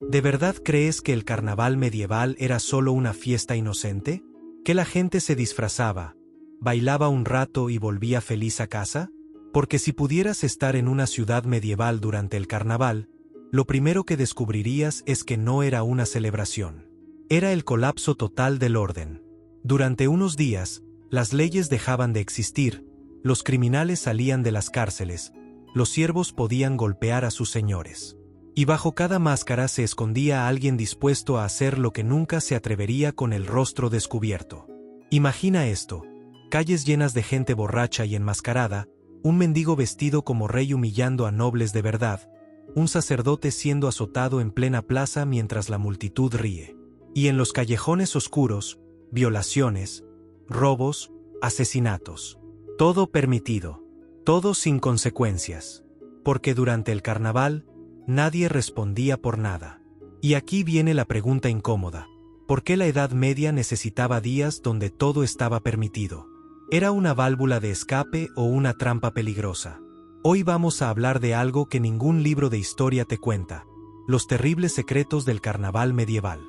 ¿De verdad crees que el carnaval medieval era solo una fiesta inocente? ¿Que la gente se disfrazaba, bailaba un rato y volvía feliz a casa? Porque si pudieras estar en una ciudad medieval durante el carnaval, lo primero que descubrirías es que no era una celebración. Era el colapso total del orden. Durante unos días, las leyes dejaban de existir, los criminales salían de las cárceles, los siervos podían golpear a sus señores. Y bajo cada máscara se escondía alguien dispuesto a hacer lo que nunca se atrevería con el rostro descubierto. Imagina esto: calles llenas de gente borracha y enmascarada, un mendigo vestido como rey humillando a nobles de verdad, un sacerdote siendo azotado en plena plaza mientras la multitud ríe. Y en los callejones oscuros, violaciones, robos, asesinatos. Todo permitido, todo sin consecuencias. Porque durante el carnaval, nadie respondía por nada. Y aquí viene la pregunta incómoda: ¿por qué la Edad Media necesitaba días donde todo estaba permitido? ¿Era una válvula de escape o una trampa peligrosa? Hoy vamos a hablar de algo que ningún libro de historia te cuenta: los terribles secretos del carnaval medieval.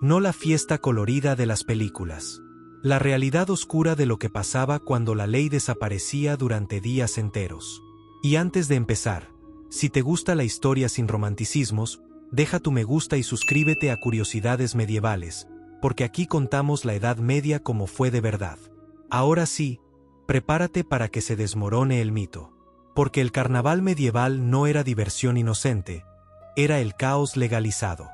No la fiesta colorida de las películas. La realidad oscura de lo que pasaba cuando la ley desaparecía durante días enteros. Y antes de empezar, si te gusta la historia sin romanticismos, deja tu me gusta y suscríbete a Curiosidades Medievales, porque aquí contamos la Edad Media como fue de verdad. Ahora sí, prepárate para que se desmorone el mito. Porque el carnaval medieval no era diversión inocente, era el caos legalizado.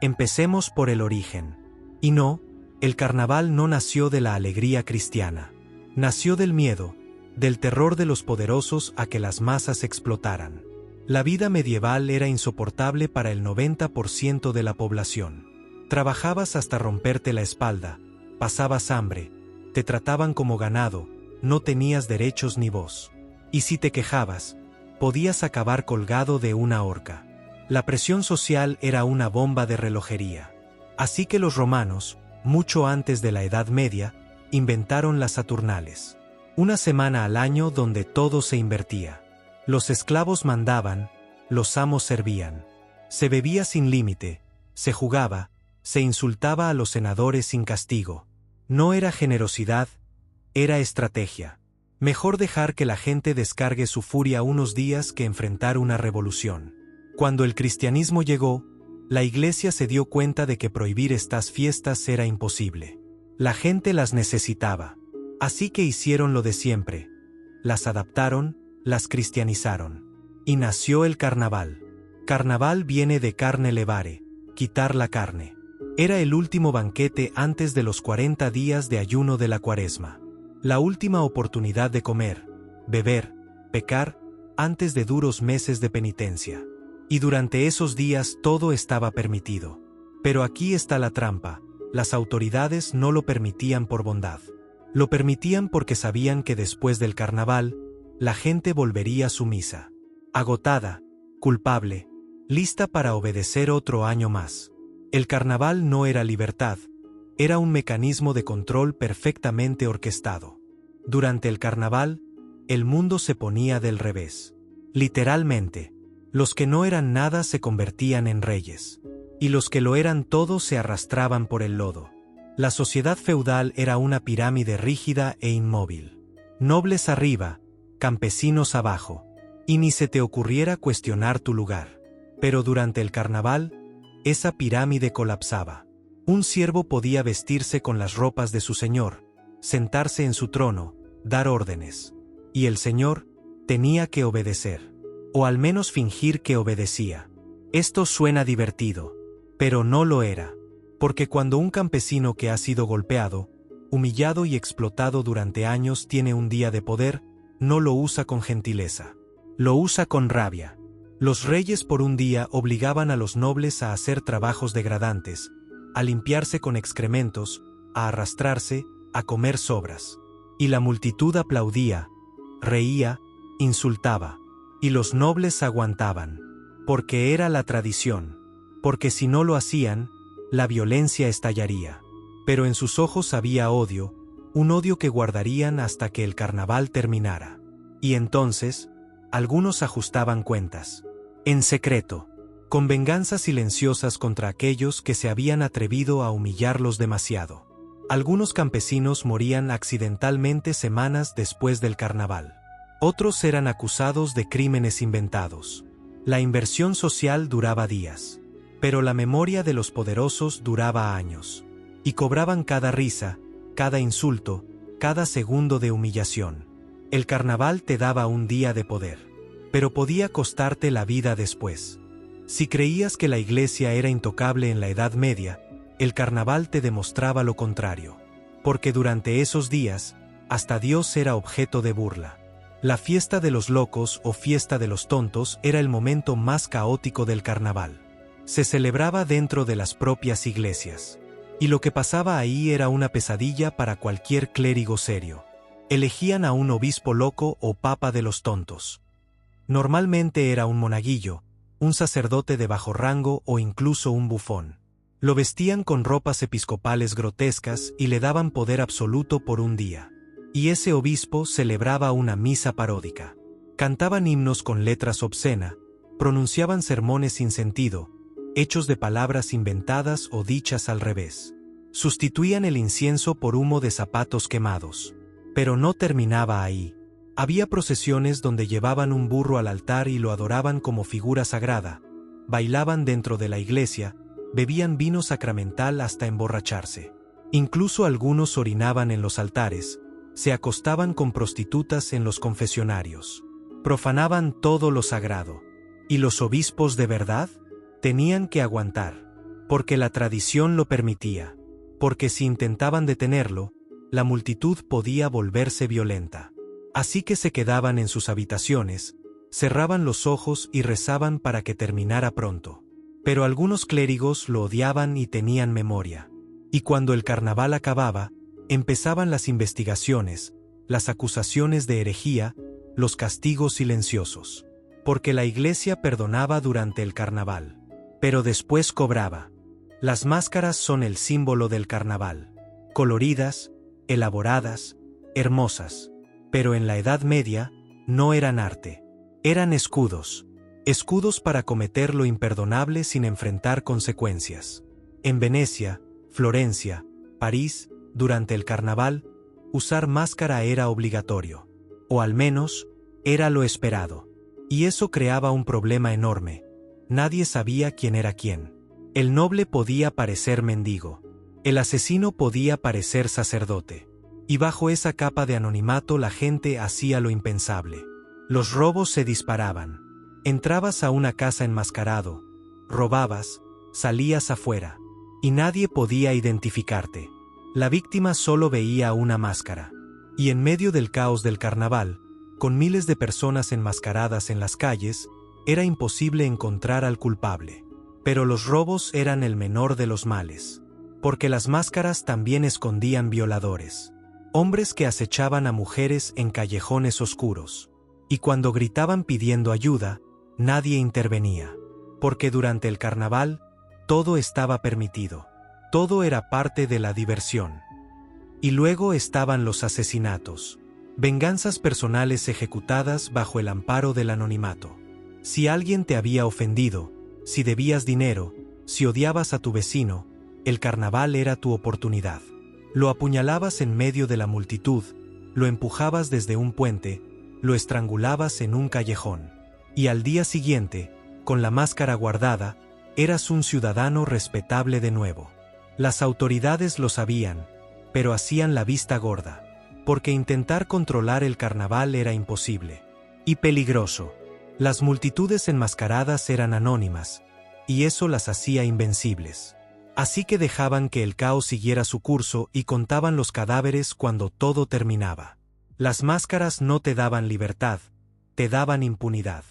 Empecemos por el origen. Y no, el carnaval no nació de la alegría cristiana. Nació del miedo, del terror de los poderosos a que las masas explotaran. La vida medieval era insoportable para el 90% de la población. Trabajabas hasta romperte la espalda, pasabas hambre, te trataban como ganado, no tenías derechos ni voz. Y si te quejabas, podías acabar colgado de una horca. La presión social era una bomba de relojería. Así que los romanos, mucho antes de la Edad Media, inventaron las Saturnales. Una semana al año donde todo se invertía. Los esclavos mandaban, los amos servían. Se bebía sin límite, se jugaba, se insultaba a los senadores sin castigo. No era generosidad, era estrategia. Mejor dejar que la gente descargue su furia unos días que enfrentar una revolución. Cuando el cristianismo llegó, la iglesia se dio cuenta de que prohibir estas fiestas era imposible. La gente las necesitaba. Así que hicieron lo de siempre. Las adaptaron, las cristianizaron. Y nació el carnaval. Carnaval viene de carne levare, quitar la carne. Era el último banquete antes de los 40 días de ayuno de la Cuaresma. La última oportunidad de comer, beber, pecar, antes de duros meses de penitencia. Y durante esos días todo estaba permitido. Pero aquí está la trampa: las autoridades no lo permitían por bondad. Lo permitían porque sabían que después del carnaval, la gente volvería sumisa, agotada, culpable, lista para obedecer otro año más. El carnaval no era libertad, era un mecanismo de control perfectamente orquestado. Durante el carnaval, el mundo se ponía del revés. Literalmente, los que no eran nada se convertían en reyes. Y los que lo eran todo se arrastraban por el lodo. La sociedad feudal era una pirámide rígida e inmóvil. Nobles arriba, campesinos abajo. Y ni se te ocurriera cuestionar tu lugar. Pero durante el carnaval, esa pirámide colapsaba. Un siervo podía vestirse con las ropas de su señor, sentarse en su trono, dar órdenes. Y el señor tenía que obedecer. O al menos fingir que obedecía. Esto suena divertido, pero no lo era. Porque cuando un campesino que ha sido golpeado, humillado y explotado durante años tiene un día de poder, no lo usa con gentileza. Lo usa con rabia. Los reyes por un día obligaban a los nobles a hacer trabajos degradantes, a limpiarse con excrementos, a arrastrarse, a comer sobras. Y la multitud aplaudía, reía, insultaba. Y los nobles aguantaban. Porque era la tradición. Porque si no lo hacían, la violencia estallaría. Pero en sus ojos había odio, un odio que guardarían hasta que el carnaval terminara. Y entonces, algunos ajustaban cuentas. En secreto. con venganzas silenciosas contra aquellos que se habían atrevido a humillarlos demasiado. Algunos campesinos morían accidentalmente semanas después del carnaval. Otros eran acusados de crímenes inventados. La inversión social duraba días, pero la memoria de los poderosos duraba años. Y cobraban cada risa, cada insulto, cada segundo de humillación. El carnaval te daba un día de poder, pero podía costarte la vida después. Si creías que la iglesia era intocable en la Edad Media, el carnaval te demostraba lo contrario. Porque durante esos días, hasta Dios era objeto de burla. La fiesta de los locos o fiesta de los tontos era el momento más caótico del carnaval. Se celebraba dentro de las propias iglesias. Y lo que pasaba ahí era una pesadilla para cualquier clérigo serio. Elegían a un obispo loco o papa de los tontos. Normalmente era un monaguillo, un sacerdote de bajo rango o incluso un bufón. Lo vestían con ropas episcopales grotescas y le daban poder absoluto por un día. Y ese obispo celebraba una misa paródica. Cantaban himnos con letras obscenas, pronunciaban sermones sin sentido, hechos de palabras inventadas o dichas al revés. Sustituían el incienso por humo de zapatos quemados. Pero no terminaba ahí. Había procesiones donde llevaban un burro al altar y lo adoraban como figura sagrada, bailaban dentro de la iglesia, bebían vino sacramental hasta emborracharse. Incluso algunos orinaban en los altares, se acostaban con prostitutas en los confesionarios. Profanaban todo lo sagrado. ¿Y los obispos de verdad? Tenían que aguantar, porque la tradición lo permitía, porque si intentaban detenerlo, la multitud podía volverse violenta. Así que se quedaban en sus habitaciones, cerraban los ojos y rezaban para que terminara pronto. Pero algunos clérigos lo odiaban y tenían memoria. Y cuando el carnaval acababa, empezaban las investigaciones, las acusaciones de herejía, los castigos silenciosos. Porque la iglesia perdonaba durante el carnaval, pero después cobraba. Las máscaras son el símbolo del carnaval. Coloridas, elaboradas, hermosas. Pero en la Edad Media, no eran arte. Eran escudos. Escudos para cometer lo imperdonable sin enfrentar consecuencias. En Venecia, Florencia, París, durante el carnaval, usar máscara era obligatorio. O al menos, era lo esperado. Y eso creaba un problema enorme. Nadie sabía quién era quién. El noble podía parecer mendigo. El asesino podía parecer sacerdote. Y bajo esa capa de anonimato la gente hacía lo impensable. Los robos se disparaban. Entrabas a una casa enmascarado, robabas, salías afuera, y nadie podía identificarte. La víctima solo veía una máscara. Y en medio del caos del carnaval, con miles de personas enmascaradas en las calles, era imposible encontrar al culpable. Pero los robos eran el menor de los males. Porque las máscaras también escondían violadores. Hombres que acechaban a mujeres en callejones oscuros. Y cuando gritaban pidiendo ayuda, nadie intervenía. Porque durante el carnaval, todo estaba permitido. Todo era parte de la diversión. Y luego estaban los asesinatos. Venganzas personales ejecutadas bajo el amparo del anonimato. Si alguien te había ofendido, si debías dinero, si odiabas a tu vecino, el carnaval era tu oportunidad. Lo apuñalabas en medio de la multitud, lo empujabas desde un puente, lo estrangulabas en un callejón. Y al día siguiente, con la máscara guardada, eras un ciudadano respetable de nuevo. Las autoridades lo sabían, pero hacían la vista gorda, porque intentar controlar el carnaval era imposible. Y peligroso. Las multitudes enmascaradas eran anónimas, y eso las hacía invencibles. Así que dejaban que el caos siguiera su curso y contaban los cadáveres cuando todo terminaba. Las máscaras no te daban libertad, te daban impunidad.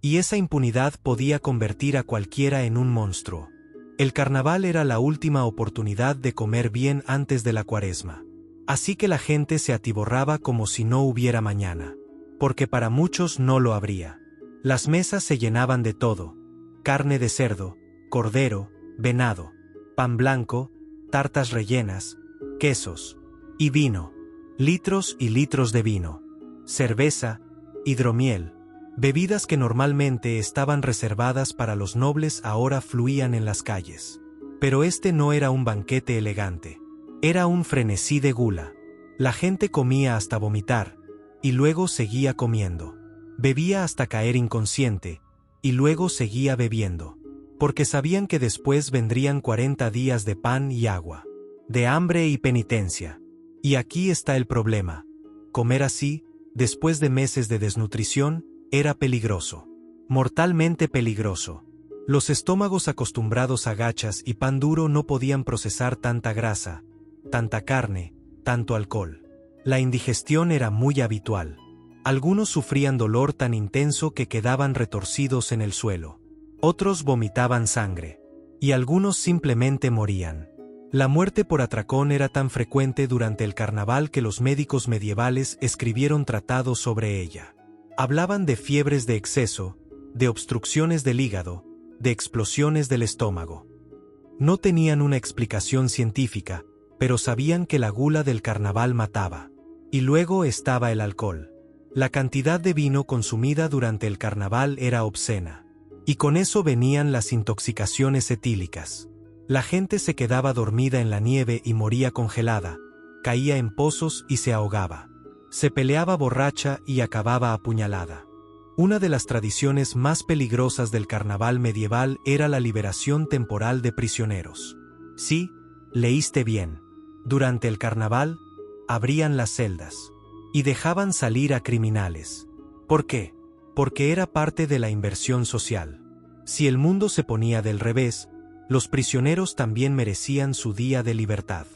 Y esa impunidad podía convertir a cualquiera en un monstruo. El carnaval era la última oportunidad de comer bien antes de la Cuaresma. Así que la gente se atiborraba como si no hubiera mañana. Porque para muchos no lo habría. Las mesas se llenaban de todo: carne de cerdo, cordero, venado, pan blanco, tartas rellenas, quesos, y vino, litros y litros de vino, cerveza, hidromiel, Bebidas que normalmente estaban reservadas para los nobles ahora fluían en las calles. Pero este no era un banquete elegante. Era un frenesí de gula. La gente comía hasta vomitar, y luego seguía comiendo. Bebía hasta caer inconsciente, y luego seguía bebiendo. Porque sabían que después vendrían 40 días de pan y agua, de hambre y penitencia. Y aquí está el problema. Comer así, después de meses de desnutrición, era peligroso. Mortalmente peligroso. Los estómagos acostumbrados a gachas y pan duro no podían procesar tanta grasa, tanta carne, tanto alcohol. La indigestión era muy habitual. Algunos sufrían dolor tan intenso que quedaban retorcidos en el suelo. Otros vomitaban sangre. Y algunos simplemente morían. La muerte por atracón era tan frecuente durante el carnaval que los médicos medievales escribieron tratados sobre ella. Hablaban de fiebres de exceso, de obstrucciones del hígado, de explosiones del estómago. No tenían una explicación científica, pero sabían que la gula del carnaval mataba. Y luego estaba el alcohol. La cantidad de vino consumida durante el carnaval era obscena. Y con eso venían las intoxicaciones etílicas. La gente se quedaba dormida en la nieve y moría congelada, caía en pozos y se ahogaba. Se peleaba borracha y acababa apuñalada. Una de las tradiciones más peligrosas del carnaval medieval era la liberación temporal de prisioneros. Sí, leíste bien. Durante el carnaval, abrían las celdas y dejaban salir a criminales. ¿Por qué? Porque era parte de la inversión social. Si el mundo se ponía del revés, los prisioneros también merecían su día de libertad.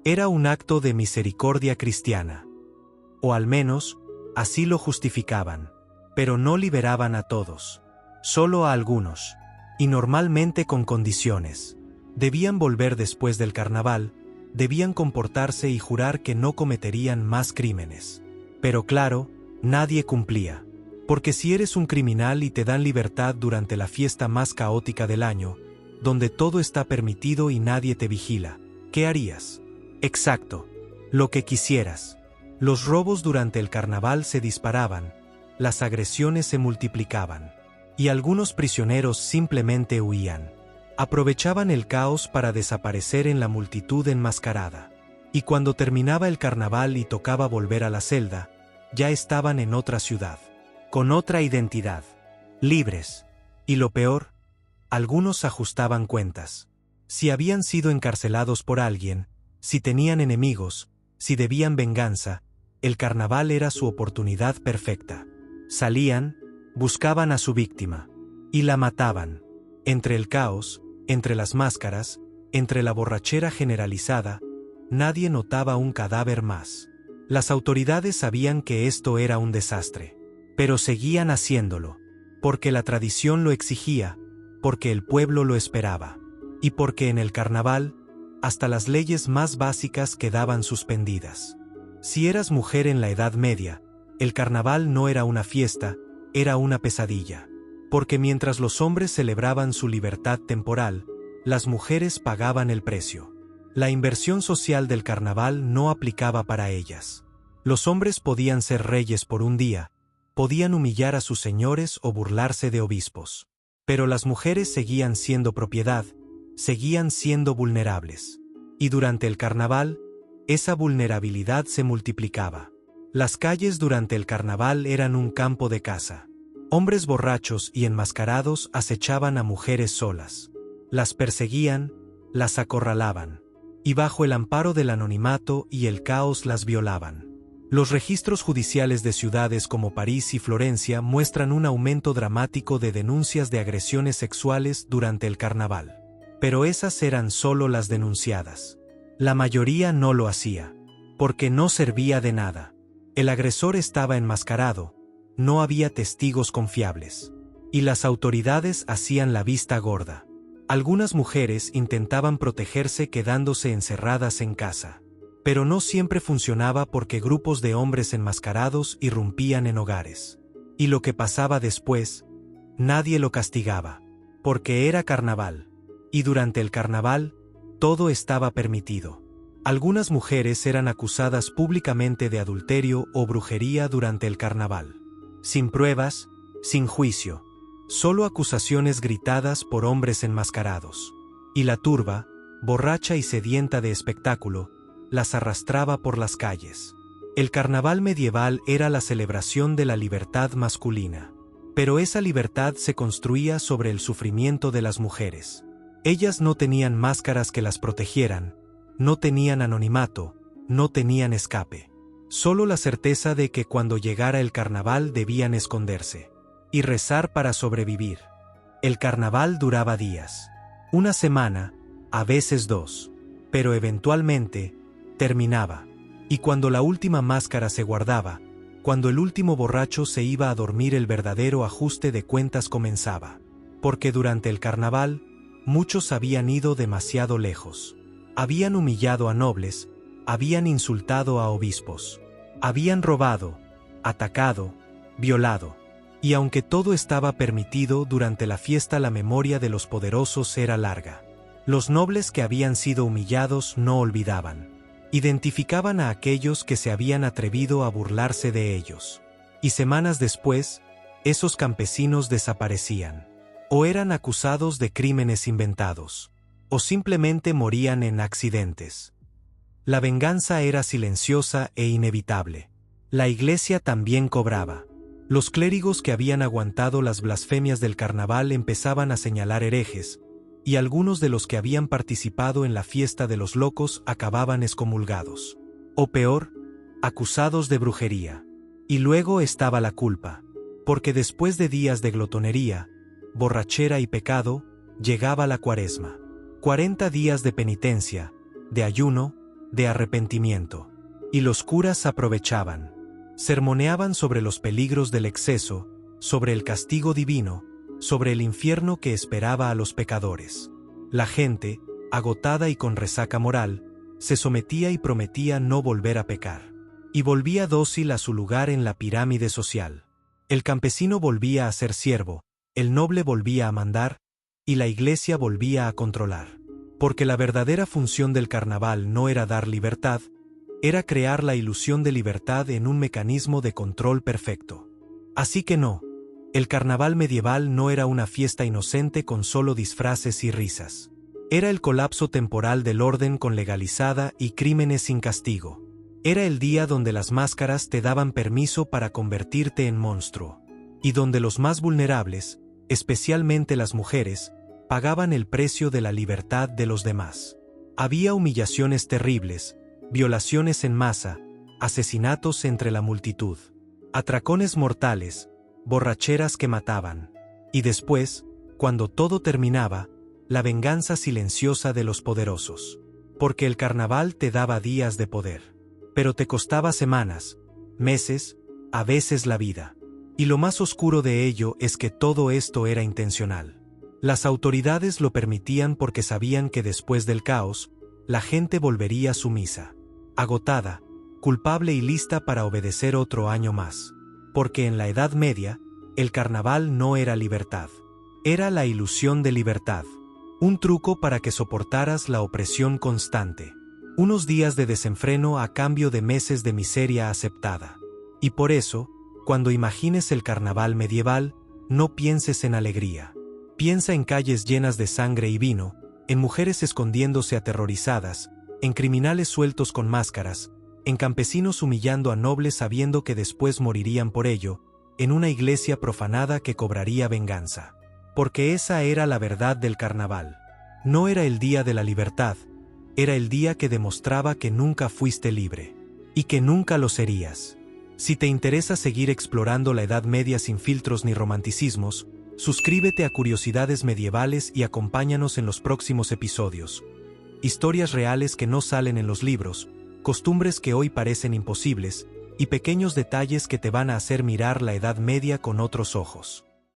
Era un acto de misericordia cristiana. O al menos, así lo justificaban. Pero no liberaban a todos. Solo a algunos. Y normalmente con condiciones. Debían volver después del carnaval, debían comportarse y jurar que no cometerían más crímenes. Pero claro, nadie cumplía. Porque si eres un criminal y te dan libertad durante la fiesta más caótica del año, donde todo está permitido y nadie te vigila, ¿qué harías? Exacto. Lo que quisieras. Los robos durante el carnaval se disparaban, las agresiones se multiplicaban. Y algunos prisioneros simplemente huían. Aprovechaban el caos para desaparecer en la multitud enmascarada. Y cuando terminaba el carnaval y tocaba volver a la celda, ya estaban en otra ciudad. Con otra identidad. Libres. Y lo peor, algunos ajustaban cuentas. Si habían sido encarcelados por alguien, si tenían enemigos, si debían venganza, el carnaval era su oportunidad perfecta. Salían, buscaban a su víctima. Y la mataban. Entre el caos, entre las máscaras, entre la borrachera generalizada, nadie notaba un cadáver más. Las autoridades sabían que esto era un desastre. Pero seguían haciéndolo. Porque la tradición lo exigía, porque el pueblo lo esperaba. Y porque en el carnaval, hasta las leyes más básicas quedaban suspendidas. Si eras mujer en la Edad Media, el carnaval no era una fiesta, era una pesadilla. Porque mientras los hombres celebraban su libertad temporal, las mujeres pagaban el precio. La inversión social del carnaval no aplicaba para ellas. Los hombres podían ser reyes por un día, podían humillar a sus señores o burlarse de obispos. Pero las mujeres seguían siendo propiedad, seguían siendo vulnerables. Y durante el carnaval, esa vulnerabilidad se multiplicaba. Las calles durante el carnaval eran un campo de caza. Hombres borrachos y enmascarados acechaban a mujeres solas. Las perseguían, las acorralaban. Y bajo el amparo del anonimato y el caos las violaban. Los registros judiciales de ciudades como París y Florencia muestran un aumento dramático de denuncias de agresiones sexuales durante el carnaval. Pero esas eran solo las denunciadas. La mayoría no lo hacía, porque no servía de nada. El agresor estaba enmascarado, no había testigos confiables. Y las autoridades hacían la vista gorda. Algunas mujeres intentaban protegerse quedándose encerradas en casa. Pero no siempre funcionaba porque grupos de hombres enmascarados irrumpían en hogares. Y lo que pasaba después, nadie lo castigaba. Porque era carnaval. Y durante el carnaval, todo estaba permitido. Algunas mujeres eran acusadas públicamente de adulterio o brujería durante el carnaval. Sin pruebas, sin juicio. Solo acusaciones gritadas por hombres enmascarados. Y la turba, borracha y sedienta de espectáculo, las arrastraba por las calles. El carnaval medieval era la celebración de la libertad masculina. Pero esa libertad se construía sobre el sufrimiento de las mujeres. Ellas no tenían máscaras que las protegieran, no tenían anonimato, no tenían escape. Solo la certeza de que cuando llegara el carnaval debían esconderse y rezar para sobrevivir. El carnaval duraba días, una semana, a veces 2, pero eventualmente terminaba. Y cuando la última máscara se guardaba, cuando el último borracho se iba a dormir, el verdadero ajuste de cuentas comenzaba. Porque durante el carnaval, muchos habían ido demasiado lejos. Habían humillado a nobles, habían insultado a obispos, habían robado, atacado, violado. Y aunque todo estaba permitido durante la fiesta, la memoria de los poderosos era larga. Los nobles que habían sido humillados no olvidaban. Identificaban a aquellos que se habían atrevido a burlarse de ellos. Y semanas después, esos campesinos desaparecían. O eran acusados de crímenes inventados, o simplemente morían en accidentes. La venganza era silenciosa e inevitable. La iglesia también cobraba. Los clérigos que habían aguantado las blasfemias del carnaval empezaban a señalar herejes, y algunos de los que habían participado en la fiesta de los locos acababan excomulgados. O peor, acusados de brujería. Y luego estaba la culpa, porque después de días de glotonería, borrachera y pecado, llegaba la Cuaresma. 40 días de penitencia, de ayuno, de arrepentimiento. Y los curas aprovechaban. Sermoneaban sobre los peligros del exceso, sobre el castigo divino, sobre el infierno que esperaba a los pecadores. La gente, agotada y con resaca moral, se sometía y prometía no volver a pecar. Y volvía dócil a su lugar en la pirámide social. El campesino volvía a ser siervo, el noble volvía a mandar, y la iglesia volvía a controlar. Porque la verdadera función del carnaval no era dar libertad, era crear la ilusión de libertad en un mecanismo de control perfecto. Así que no. El carnaval medieval no era una fiesta inocente con solo disfraces y risas. Era el colapso temporal del orden con legalizada y crímenes sin castigo. Era el día donde las máscaras te daban permiso para convertirte en monstruo. Y donde los más vulnerables, especialmente las mujeres, pagaban el precio de la libertad de los demás. Había humillaciones terribles, violaciones en masa, asesinatos entre la multitud, atracones mortales, borracheras que mataban. Y después, cuando todo terminaba, la venganza silenciosa de los poderosos. Porque el carnaval te daba días de poder. Pero te costaba semanas, meses, a veces la vida. Y lo más oscuro de ello es que todo esto era intencional. Las autoridades lo permitían porque sabían que después del caos, la gente volvería sumisa, agotada, culpable y lista para obedecer otro año más. Porque en la Edad Media, el carnaval no era libertad. Era la ilusión de libertad. Un truco para que soportaras la opresión constante. Unos días de desenfreno a cambio de meses de miseria aceptada. Y por eso, cuando imagines el carnaval medieval, no pienses en alegría. Piensa en calles llenas de sangre y vino, en mujeres escondiéndose aterrorizadas, en criminales sueltos con máscaras, en campesinos humillando a nobles sabiendo que después morirían por ello, en una iglesia profanada que cobraría venganza. Porque esa era la verdad del carnaval. No era el día de la libertad, era el día que demostraba que nunca fuiste libre. Y que nunca lo serías. Si te interesa seguir explorando la Edad Media sin filtros ni romanticismos, suscríbete a Curiosidades Medievales y acompáñanos en los próximos episodios. Historias reales que no salen en los libros, costumbres que hoy parecen imposibles, y pequeños detalles que te van a hacer mirar la Edad Media con otros ojos.